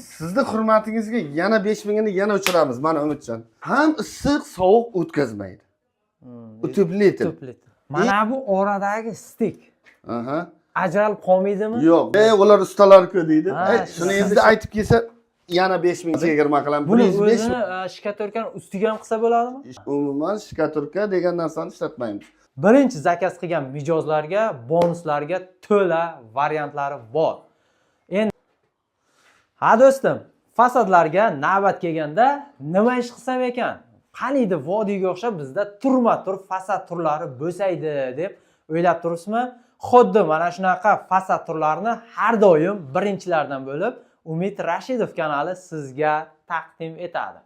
Sizni hurmatingizga yana 5000 ni yana o'chiramiz, mana Umidjon. Ham issiq, sovuq o'tkazmaydi. Utubletir. Mana bu oradagi stik. Aha. Ajralib qolmaydimi? Yo'q. Ular ustalar-ku deydi. Shuni endi aytib kelsa yana 5000 chegirma qilamiz. Buni o'zini shikatorkani ustiga ham qilsa bo'ladimi? Umuman shikatorka degan narsani ishlatmaymiz. Birinchi zakaz qilgan mijozlarga bonuslarga to'la variantlari bor. Endi ha do'stim, fasadlarga navbat kelganda nima ish qilsam ekan? Qaniydi vodiyga o'xshab bizda turma-tur fasad turlari bo'lsaydi deb o'ylab turibsizmi? Xuddi mana shunaqa fasad turlarini har doim birinchilardan bo'lib Umid Rashidov kanali sizga taqdim etadi.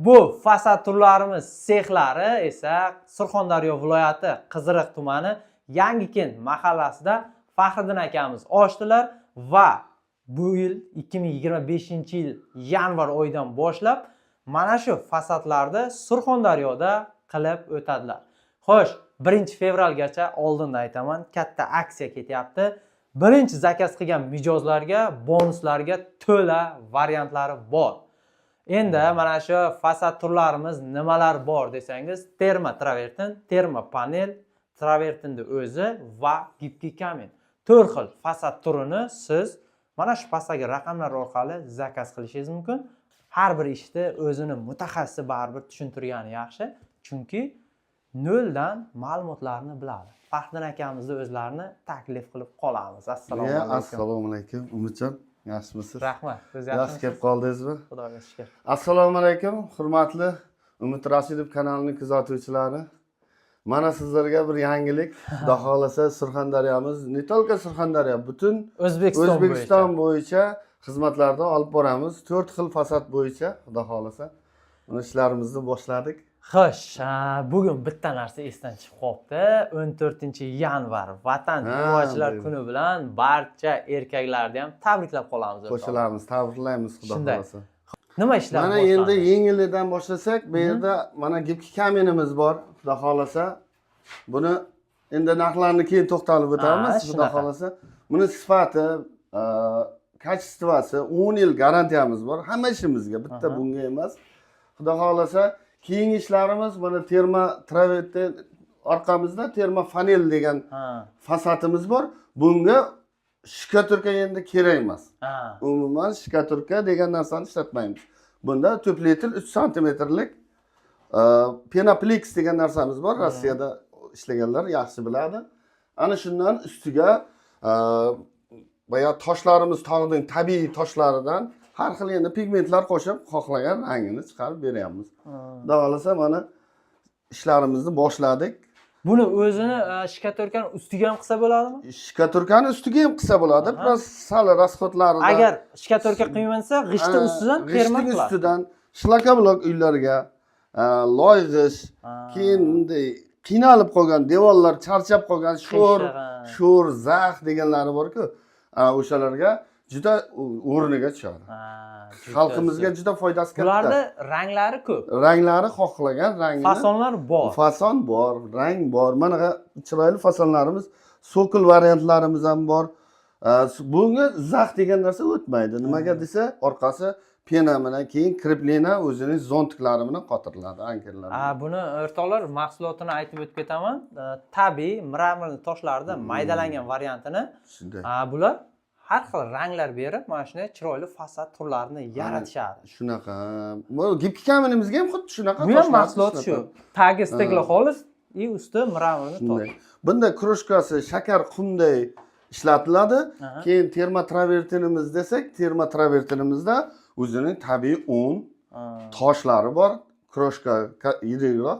Bu fasad turlarimiz sexlari esa Surxondaryo viloyati Qiziriq tumani Yangikent mahallasida Faxriddin akamiz ochdilar va bu yil 2025-yil yanvar oyidan boshlab mana shu fasadlarni Surxondaryoda qilib o'tadilar. Xo'sh, 1-fevralgacha oldindan aytaman, katta aksiya ketyapti. Birinchi zakaz qilgan mijozlarga bonuslarga to'la variantlari bor. Endi mana shu fasad turlarimiz nimalar bor desangiz, terma travertin, terma panel, travertinni o'zi va gipki kamin. 4 xil fasad turini siz mana shu pastdagi raqamlar orqali zakaz qilishingiz mumkin. Har bir ishni o'zini mutaxassis baribir tushuntirgani yaxshi, chunki noldan ma'lumotlarni biladi. Faxriddin akamizni o'zlarini taklif qilib qolamiz. Assalomu alaykum. Assalomu alaykum. Umidjon, yaxshimisiz? Rahmat. Siz yaxshi kelib qoldingizmi? Xudoga shukr. Assalomu alaykum, hurmatli Umid Rashidov kanalining kuzatuvchilari. Mana sizlarga bir yangilik. Xudo xolasa Surxondaryomiz, ne только Surxondaryo, butun O'zbekiston bo'yicha xizmatlarni olib boramiz. 4 xil fasad bo'yicha, xudo xolasa. Mana ishlarimizni boshladik. Xo'sh, bugun bitta narsa esdan chiqib qolibdi. 14-yanvar Vatan himoyachilar kuni bilan barcha erkaklarni ham tabriklab qolamiz. Qo'shilamiz, tabriklaymiz, xudo xolasa. Nima ishlar mana endi yengillikdan boshlasak, bu yerda mana gipki kaminimiz bor, xudo xolasa. Buni endi narxlarni keyin to'xtalib o'tamiz, xudo xolasa. Buni sifati, kачествоsi 10 yil garantiyamiz bor. Hamma ishimizga, bitta bunga emas. Xudo xolasa, keyingi ishlarimiz mana terma travertin orqamizda terma panel degan fasadimiz bor. Bunga shikatorka endi kerak emas. Umuman shikatorka degan narsani ishlatmaymiz. Bunda tupletil 3 santimetrlik Penaplex degan narsamiz bor. Rossiyada ishlaganlar yaxshi biladi. Ana shundan ustiga boya toshlarimiz tog'ning tabiiy toshlaridan har xil endi pigmentlar qo'shib xohlagan rangini chiqarib beryapmiz. Xudo xolasa mana ishlarimizni boshladik. Buni o'zini shikatorkani ustiga ham qilsa bo'ladimi? Shikatorkani ustiga ham qilsa bo'ladi. Biroz sal rasxodlarida. Agar shikatorka qilmasa, g'ishtni ustidan terma qiladi. Ustidan shlakoblok uylarga loy g'isht, keyin bunday qiynalib qolgan devorlar, charchab qolgan sho'r, zax deganlari bor-ku, o'shalarga juda o'rniga tushadi. Xalqimizga juda foydasi katta. Bularda ranglari ko'p. Ranglari xohlagan rangni. Fasonlar bor. Fason bor, rang bor. Mana chiroyli fasonlarimiz, sokol variantlarimiz ham bor. Bunga zax degan narsa o'tmaydi. Nimaga desa, orqasi pena bilan keyin kriplena o'zining zontiklari bilan qotiriladi, ankerlar. Buni o'rtoqlar mahsulotini aytib o'tib ketaman. Tabiiy mramor toshlarda maydalangan variantini. Bular har xil ranglar berib, mana shunday chiroyli fasad turlarini yaratishadi. Shunaqa. Bu gipki kaminimizga ham xuddi shunaqa toshlar. Bu ham mahsulot shu. Tagi stikli xolis, usti mramorni tosh. Bunda kroshkasi shakar qumday ishlatiladi. Keyin terma travertinimiz desak, terma travertinimizda o'zining tabiiy un toshlari bor. Kroshka yirikroq.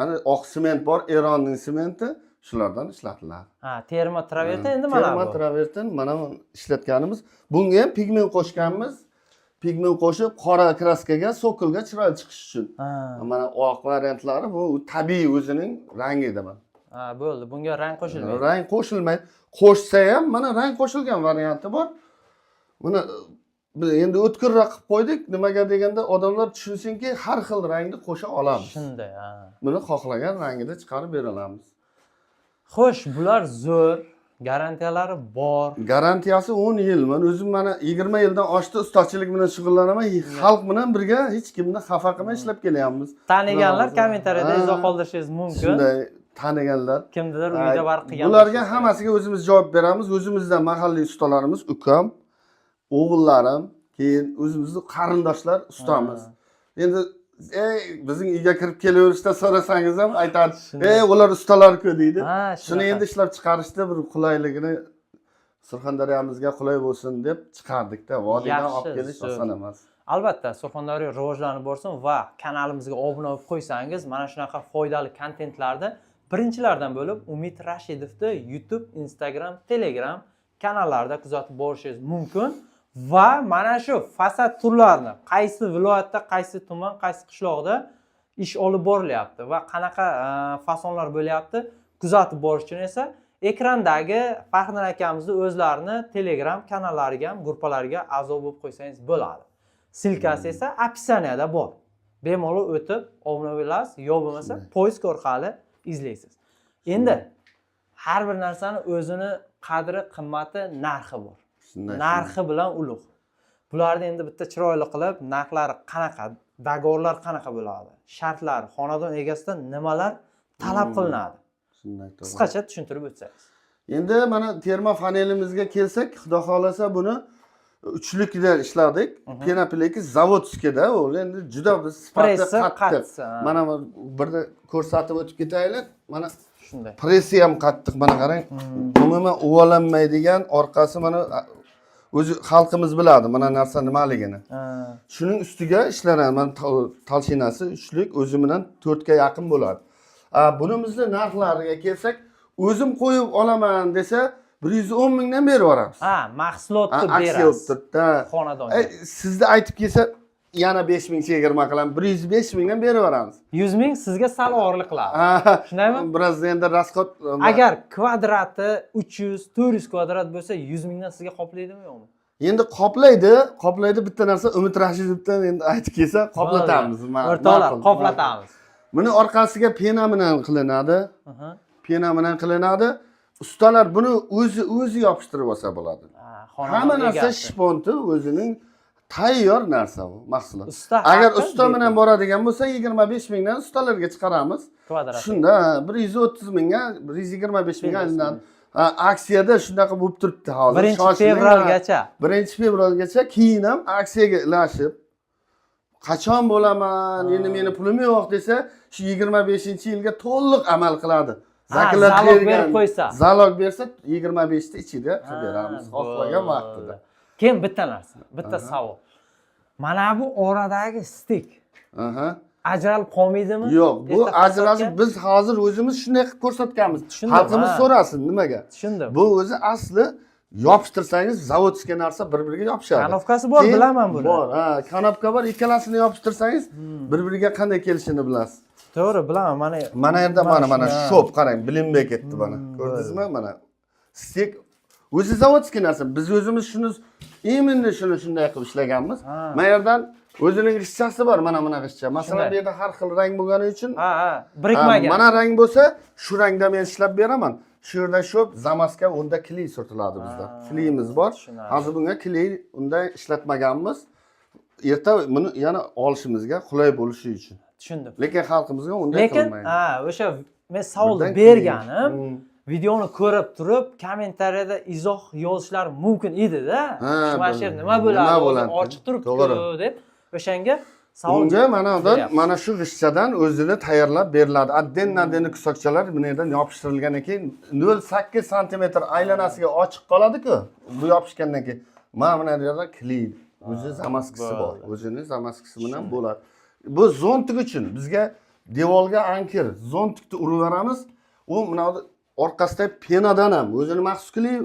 Ana oq sement bor, Eronning sementi. Shulardan ishlatiladi. Terma travertin endi mana bu. Terma travertin mana ishlatganimiz. Bunga ham pigment qo'shganmiz. Pigment qo'shib qora kraskaga, sokolga chiroyli chiqish uchun. Mana oq variantlari bu tabiiy o'zining rangi deman. Bo'ldi. Bunga rang qo'shilmaydi. Rang qo'shilmaydi. Qo'shsa ham mana rang qo'shilgan varianti bor. Buni biz endi o'tkirroq qilib qo'ydik. Nimaga deganda odamlar tushunsinki, har xil rangni qo'sha olamiz. Shunday, Buni xohlagan rangida chiqarib bera olamiz. Xo'sh, bular zo'r, garantiyalari bor. Garantiyasi 10 yil. Men o'zim mana 20 yildan oshdi ustochilik bilan shug'ullanaman. Xalq bilan birga hech kimni xafa qilmay ishlab kelyapmiz. Taniganlar kommentariyada izoh qoldirishingiz mumkin. Shunday taniganlar. Kimnidir uyda barq qilgan. Bularga hammasiga o'zimiz javob beramiz. O'zimizdan mahalliy ustalarimiz, ukam, o'g'illarim, keyin o'zimizning qarindoshlar ustamiz. Endi bizning uyga kirib kelaverishda so'rasangiz ham aytadi, ular ustalar-ku deydi. Shuni endi ishlab chiqarishda bir qulayligini Surxondaryomizga qulay bo'lsin deb chiqardik-da. Vodiydan olib kelish oson emas. Albatta, Surxondaryo rivojlanib borsin va kanalimizga obuna bo'lib qo'ysangiz, mana shunaqa foydali kontentlarni birinchilardan bo'lib Umid Rashidovni YouTube, Instagram, Telegram kanallarida kuzatib borishingiz mumkin. Va mana shu fasad turlarini qaysi viloyatda, qaysi tuman, qaysi qishloqda ish olib borilyapti va qanaqa fasonlar bo'lyapti kuzatib borish uchun esa ekrandagi Faxriddin akamizni o'zlarini Telegram kanallariga ham, guruhlariga a'zo bo'lib qo'ysangiz bo'ladi. Silkasi esa opsiyaniyada bor. Bemalol o'tib obuna bo'lasiz, yo bo'lmasa poisk orqali izlaysiz. Endi har bir narsani o'zini qadri, qimmati, narxi bor. Narxi bilan ulug'. Bularni endi bitta chiroyli qilib, narxlari qanaqa, dogovorlar qanaqa bo'ladi, shartlari, xonadon egasidan nimalar talab qilinadi. Qisqacha tushuntirib o'tsangiz. Endi mana terma panelimizga kelsak, xudo xolasa buni uchlikda ishladik. Penapileki zavodskida, u endi juda sifati qattiq. Mana birda ko'rsatib o'tib ketaylik. Mana shunday. Pressi ham qattiq, mana qarang. Umuman uvalanmaydigan, orqasi mana o'zi xalqimiz biladi mana narsa nimaligini. Shuning ustiga ishlanadi. Mana talshinasi uchlik o'zi bilan 4 ga yaqin bo'ladi. Bunimizning narxlariga kelsak, o'zim qo'yib olaman desa 110 mingdan berib yuboramiz. Mahsulotni berasiz. Aksiya o'ttirdi. Xonadonga. Sizda aytib kelsa, yana 5 ming chegirma qilamiz. 105 mingdan berib yuboramiz. 100 ming sizga sal og'irlik qiladi. Shundaymi? Biroz endi rasxod. Agar kvadrati 300, 400 kvadrat bo'lsa, 100 mingdan sizga qoplaydimi yo'qmi? Endi qoplaydi bitta narsa Umid Rashidovdan endi aytib kelsa, qoplatamiz. O'rtoqlar, qoplatamiz. Buni orqasiga pena bilan qilinadi. Pena bilan qilinadi. Ustalar buni o'zi yopishtirib olsa bo'ladi. Hamma narsa shponti o'zining tayyor narsa bu mahsulot. Agar usta bilan boradigan bo'lsa 25 mingdan ustalarga chiqaramiz. Shunda 130 mingga, 125 mingga aylanadi. Aksiyada shunaqa bo'lib turibdi hozir. 1-fevralgacha. 1-fevralgacha keyin ham aksiyaga ilashib qachon bo'laman, endi meni pulim yo'q desa, shu 25-yilga to'liq amal qiladi. Zalog berib qo'ysa. Zalog bersa 25 ta ichida qilib beramiz, xohlagan vaqtida. Keyin bitta narsa, bitta savol. Mana bu oradagi stik. Ajralib qolmaydimi? Yo'q, bu ajralib biz hozir o'zimiz shunday qilib ko'rsatganmiz. Xalqimiz so'rasin, nimaga? Tushundim. Bu o'zi asli yopishtirsangiz zavodskiy narsa bir-biriga yopishadi. Kanopkasi bor, bilaman buni. Bor, kanopka bor, ikkalasini yopishtirsangiz bir-biriga qanday kelishini bilasiz. To'g'ri, bilaman. Mana yerda mana shop qarang, bilinmay ketdi mana. Ko'rdingizmi mana? Stek o'zi zavodskiy narsa. Biz o'zimiz shuni imindi shunday qilib ishlaganmiz. Mana yerdan o'zining g'ishchasi bor, mana g'ishcha. Masalan, bu yerda har xil rang bo'lgani uchun, birikmagan. Mana rang bo'lsa, shu rangda men ishlab beraman. Shu yerda shop zamaska unda kley surtiladi bizda. Kleyimiz bor. Hozir bunga kley unda ishlatmaganmiz. Erta buni yana olishimizga qulay bo'lishi uchun. Tushundim. Lekin xalqimizga unday qilmaydi. Lekin o'sha men savolni berganim, videoni ko'rib turib, kommentariyada izoh yozishlar mumkin edi-da. Mana shu nima bo'ladi? Ochiq turibdi deb o'shanga savol. Unga mana shu g'ishchadan o'zini tayyorlab beriladi. Adden kusakchalar bu yerdan yopishtirilgandan keyin 0.8 sm aylanasiga ochiq qoladi-ku. Bu yopishgandan keyin mana bu yerda kley o'zi zamaskisi bor. O'zining zamaskisi bilan bo'ladi. Bu zontik uchun bizga devorga ankir, zontikni urib beramiz. U mana orqasida penadan ham o'zini maxsus kley,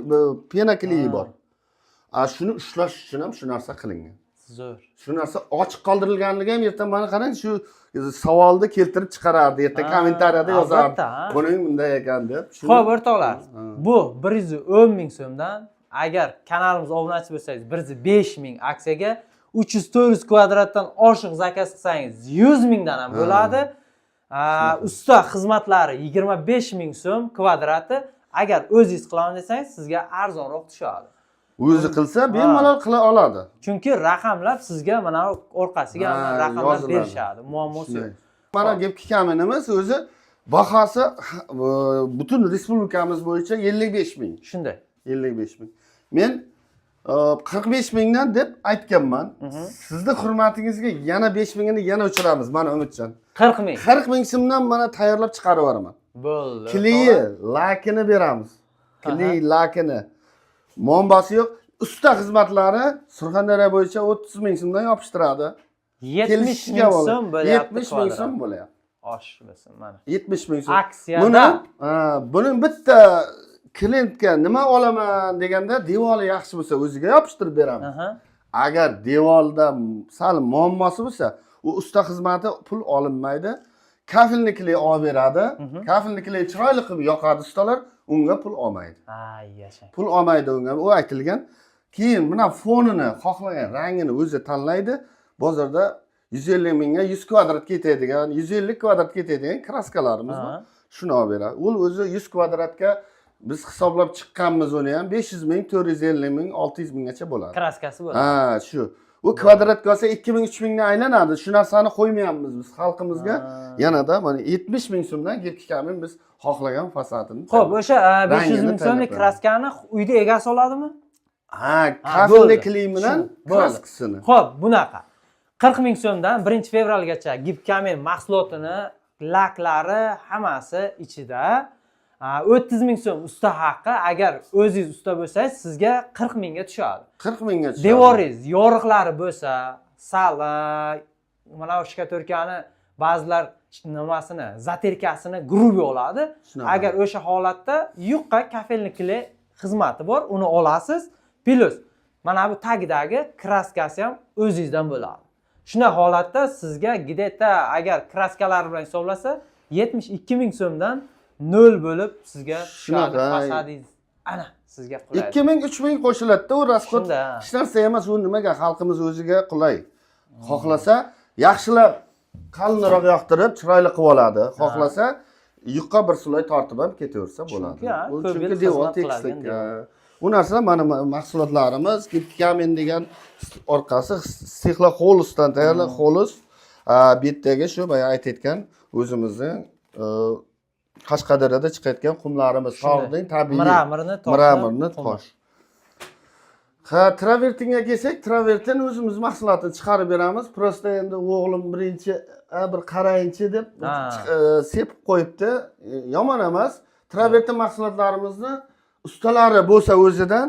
pena kleyi bor. Shuni ushlash uchun ham shu narsa qilingan. Zo'r. Shu narsa ochiq qoldirilganligi ham erta mana qarang, shu savolni keltirib chiqarardi, erta kommentariyada yozardi. Buning bunday ekan deb. Xo'p, o'rtoqlar, bu 110 ming so'mdan, agar kanalimizga obunachi bo'lsangiz 105 ming aksiyaga 300-400 kvadratdan oshiq zakaz qilsangiz 100 mingdan ham bo'ladi. Usta xizmatlari 25 ming so'm kvadrati, Agar o'zingiz qilaman desangiz, sizga arzonroq tushadi. O'zi qilsa bemalol qila oladi. Chunki raqamlar sizga mana orqasiga raqamlar berishadi. Muammosi yo'q. Mana gapki kaminimiz o'zi bahosi butun respublikamiz bo'yicha 55 ming. Shunday. 55 ming. Men 45 mingdan deb aytganman. Sizni hurmatingizga yana 5 mingini yana o'chiramiz, mana Umidjon. 40 ming. 40 ming so'mdan mana tayyorlab chiqarib yuboraman. Bo'ldi. Kliyi, lakini beramiz. Kliyi, lakini. Muammosi yo'q. Usta xizmatlari Surxondaryo bo'yicha 30 ming so'mdan yopishtiradi. 70 ming so'm bo'lyapti. 70 ming so'm bo'lyapti. Oshmasin mana. 70 ming so'm. Aksiyada. Buni bitta klientga nima olaman deganda devori yaxshi bo'lsa o'ziga yopishtirib beramiz. Agar devorda sal muammosi bo'lsa, u usta xizmati pul olinmaydi. Kafilnikli olib beradi. Kafilnikli chiroyli qilib yoqadi ustalar, unga pul olmaydi. Ay, yashang. Pul olmaydi unga. U aytilgan. Keyin mana fonini, xohlagan rangini o'zi tanlaydi. Bozorda 150 mingga 100 kvadrat ketadigan, 150 kvadrat ketadigan kraskalarimiz bor. Shuni olib beradi. U o'zi 100 kvadratga biz hisoblab chiqqanmiz uni ham 500 ming, 450 ming, 600 minggacha bo'ladi. Kraskasi bo'ladi. Ha, shu. U kvadratga olsa 2000, 3000 dan aylanadi. Shu narsani qo'ymayapmiz biz xalqimizga. Yanada mana 70 ming so'mdan gapki kamin biz xohlagan fasadini. Xo'p, o'sha 500 ming so'mlik kraskani uyda egasi oladimi? Ha, kafilnikli bilan kraskasini. Xo'p, bunaqa. 40 ming so'mdan 1 fevralgacha Gipkamin mahsulotini, laklari hammasi ichida 30 ming so'm usta haqqi. Agar o'zingiz usta bo'lsangiz, sizga 40 mingga tushadi. 40 mingga tushadi. Devoringiz, yoriqlari bo'lsa, sal mana shkatorkani ba'zilar nimasini, zaterkasini grubi oladi. Agar o'sha holatda yuqqa kafelnikli xizmati bor, uni olasiz. Plus mana bu tagidagi kraskasi ham o'zingizdan bo'ladi. Shunday holatda sizga gideta agar kraskalar bilan hisoblasa 72 ming so'mdan 0 bo'lib sizga tushadi fasadingiz. Ana sizga qulay. 2 ming, 3 ming qo'shiladi-da, u rasxod hech narsa emas, u nimaga xalqimiz o'ziga qulay. Xohlasa yaxshilab qalinroq yoqtirib, chiroyli qilib oladi. Xohlasa yuqqa bir suloy tortib ham ketaversa bo'ladi. Chunki devor tekislik. Bu narsa mana mahsulotlarimiz, Gipkamin degan orqasi Sixla Xolusdan tayyorlangan xolus. Bu yerdagi shu boya aytayotgan o'zimizning Qashqadaryoda chiqayotgan qumlarimiz, tog'ning tabiiy mramorni tosh. Ha, travertinga kelsak, travertin o'zimiz mahsulotini chiqarib beramiz. Prosta endi o'g'lim birinchi bir qarayinchi deb sepib qo'yibdi. Yomon emas. Travertin mahsulotlarimizni ustalari bo'lsa o'zidan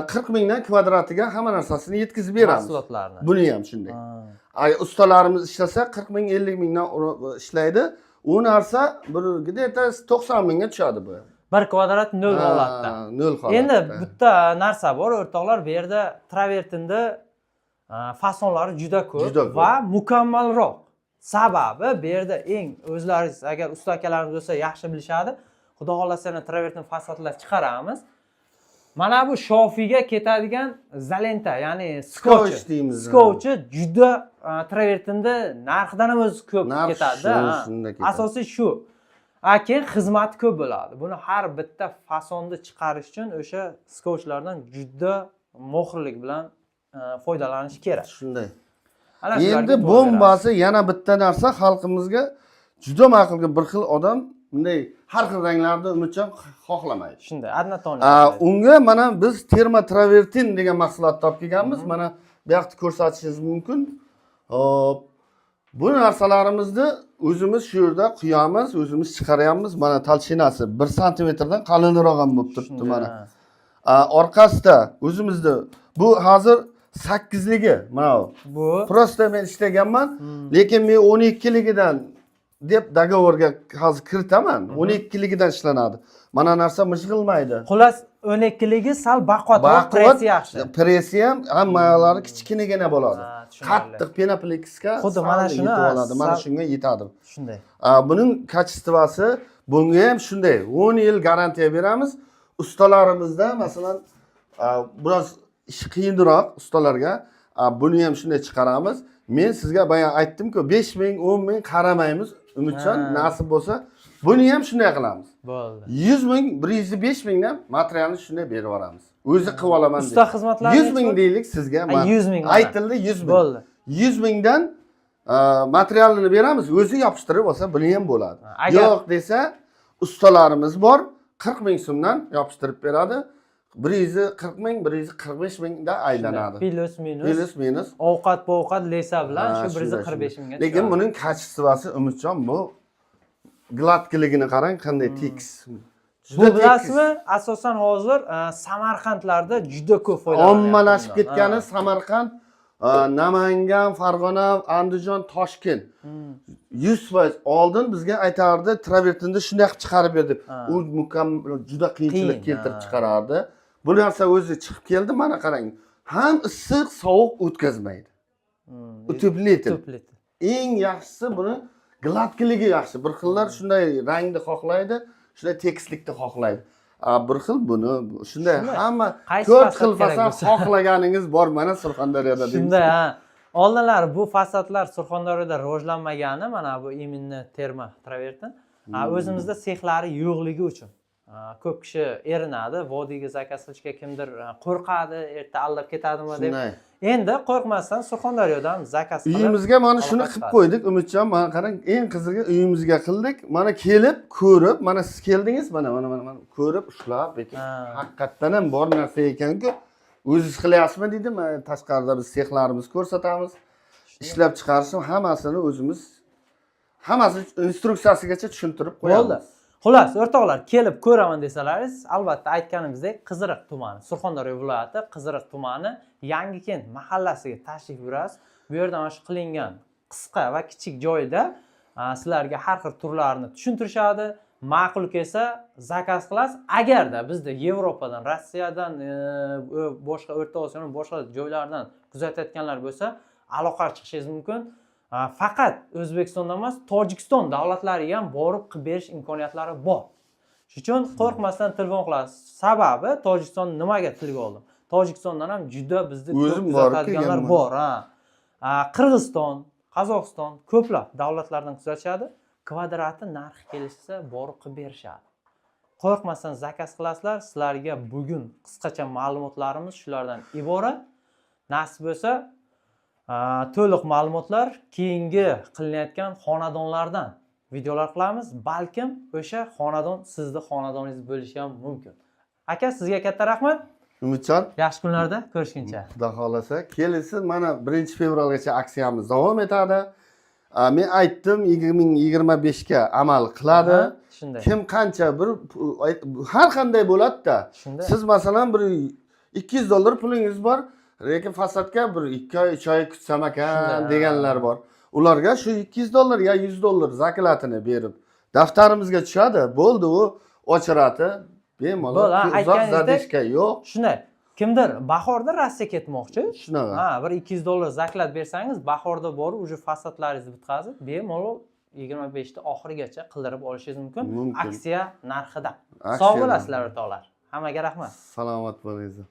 40 mingdan kvadratiga hamma narsasini yetkazib beramiz. Mahsulotlarni. Buni ham shunday. Ustalarimiz ishlasa 40 ming, 50 mingdan ishlaydi. U narsa bir gideta 90 mingga tushadi bu. 1 kvadrat 0 holatda. 0 holatda. Endi bitta narsa bor, o'rtoqlar, bu yerda travertinda fasonlari juda ko'p va mukammalroq. Sababi bu yerda eng o'zlaringiz agar usta akalarimiz bo'lsa yaxshi bilishadi. Xudo xolasa travertin fasadlar chiqaramiz. Mana bu shofiyga ketadigan zalenta, ya'ni skotch deymiz. Skotchi juda travertinda narxidan ham o'zi ko'p ketadi. Asosiy shu. Keyin xizmati ko'p bo'ladi. Buni har bitta fasonni chiqarish uchun o'sha skotchlardan juda mohirlik bilan foydalanish kerak. Shunday. Endi bombasi yana bitta narsa xalqimizga juda ma'qulga bir xil odam bunday har xil ranglarda Umidjon xohlamaydi. Shunday, adnaton. Unga mana biz terma travertin degan mahsulot topib kelganmiz. Mana bu yoqda ko'rsatishingiz mumkin. Hop. Bu narsalarimizni o'zimiz shu yerda quyamiz, o'zimiz chiqaryapmiz. Mana talchinasi 1 santimetrdan qalinroq ham bo'lib turibdi mana. Orqasida o'zimizda bu hozir 8ligi mana bu. Prosta men ishlaganman, lekin men 12ligidan deb dogovorga hozir kiritaman. 12ligidan ishlanadi. Mana narsa mijg'ilmaydi. Xullas 12ligi sal baquvvatroq, pressi yaxshi. Pressi ham hammalari kichkinagina bo'ladi. Qattiq penaplekiska xuddi mana shuni oladi. Mana shunga yetadi. Shunday. Buning kачествоsi bunga ham shunday. 10 yil garantiya beramiz. Ustalarimizda masalan biroz ish qiyinroq ustalarga Buni ham shunday chiqaramiz. Men sizga bayon aytdim-ku, 5000, 10000 qaramaymiz. Umidjon, nasib bo'lsa, buni ham shunday qilamiz. Bo'ldi. 100,000, 105,000 dan materialni shunday berib yuboramiz. O'zi qilib olaman deb. Usta xizmatlari 100,000 deylik sizga. 100,000 aytildi 100,000. Bo'ldi. 100,000 dan materialini beramiz, o'zi yopishtirib olsa, buni ham bo'ladi. Yo'q desa, ustalarimiz bor, 40,000 so'mdan yopishtirib beradi. 140,000, 145,000 da aylanadi. Plus minus. Ovqat lesa bilan shu 145 mingga. Lekin buning kачествоsi Umidjon bu gladkiligini qarang, qanday tekis. Bu bilasizmi, asosan hozir Samarqandlarda juda ko'p foydalanadi. Ommalashib ketgani Samarqand, Namangan, Farg'ona, Andijon, Toshkent. 100% oldin bizga aytardi, travertinda shunday qilib chiqarib berdi. U mukammal, juda qiyinchilik keltirib chiqarardi. Bu narsa o'zi chiqib keldi, mana qarang. Ham issiq, sovuq o'tkazmaydi. Utupleti. Eng yaxshisi buni gladkiligi yaxshi. Bir xillar shunday rangni xohlaydi, shunday tekislikni xohlaydi. Bir xil buni shunday hamma 4 xil fasad xohlaganingiz bor mana Surxondaryoda. Shunday, ha. Oldinlari bu fasadlar Surxondaryoda rivojlanmagani, mana bu iminni terma travertin. O'zimizda sexlari yo'qligi uchun ko'p kishi erinadi, vodiyga zakaz qilishga kimdir qo'rqadi, erta aldab ketadimi deb. Endi qo'rqmasdan Surxondaryodan zakaz qilib uyimizga mana shuni qilib qo'ydik. Umidjon, mana qarang, eng qizig'i uyimizga qildik. Mana kelib, ko'rib, mana siz keldingiz, mana ko'rib, ushlab, haqiqatdan ham bor narsa ekan-ku. O'zingiz qilyapsizmi dedim, tashqarida biz sexlarimiz ko'rsatamiz. Ishlab chiqarishni hammasini o'zimiz instruksiyasigacha tushuntirib qo'yamiz. Xullas, o'rtoqlar, kelib ko'raman desalaringiz, albatta aytganimizdek, Qiziriq tumani, Surxondaryo viloyati Qiziriq tumani Yangikent mahallasiga tashrif buyurasiz. Bu yerda mana shu qilingan qisqa va kichik joyda sizlarga har xil turlarini tushuntirishadi. Ma'qul kelsa zakaz qilasiz. Agarda bizda Yevropadan, Rossiyadan, boshqa O'rta Osiyoning boshqa joylaridan kuzatayotganlar bo'lsa, aloqaga chiqishingiz mumkin. Faqat O'zbekistonda emas, Tojikiston davlatlariga ham borib qilib berish imkoniyatlari bor. Shuning uchun qo'rqmasdan telefon qilasiz. Sababi Tojikiston nimaga tilga oldim? Tojikistondan ham juda bizni ko'p kuzatadiganlar bor, Qirg'iziston, Qozog'iston ko'plab davlatlardan kuzatishadi. Kvadrati narxi kelishsa borib qilib berishadi. Qo'rqmasdan zakaz qilasizlar. Sizlarga bugun qisqacha ma'lumotlarimiz shulardan iborat. Nasib bo'lsa, to'liq ma'lumotlar keyingi qilinayotgan xonadonlardan videolar qilamiz. Balkim o'sha xonadon sizning xonadoningiz bo'lishi ham mumkin. Aka, sizga katta rahmat. Umidjon, yaxshi kunlarda ko'rishguncha. Xudo xolasa, kelasiz, mana 1-fevralgacha aksiyamiz davom etadi. Men aytdim, 2025 ga amal qiladi. Kim qancha bir har qanday bo'ladi-da. Siz masalan bir $200 pulingiz bor, lekin fasadga bir 2 oy, 3 oy kutsam ekan deganlar bor. Ularga shu $200 ya $100 zaklatini berib daftarimizga tushadi. Bo'ldi, u ochirati bemalol uzoq zadishka yo'q. Shunday. Kimdir bahorda Rossiya ketmoqchi. Shunaqa. Bir $200 zaklat bersangiz, bahorda borib uje fasadlaringizni bitkazib, bemalol 25 ta oxirigacha qildirib olishingiz mumkin. Aksiya narxida. Sog' bo'lasizlar o'rtoqlar. Hammaga rahmat. Salomat bo'linglar.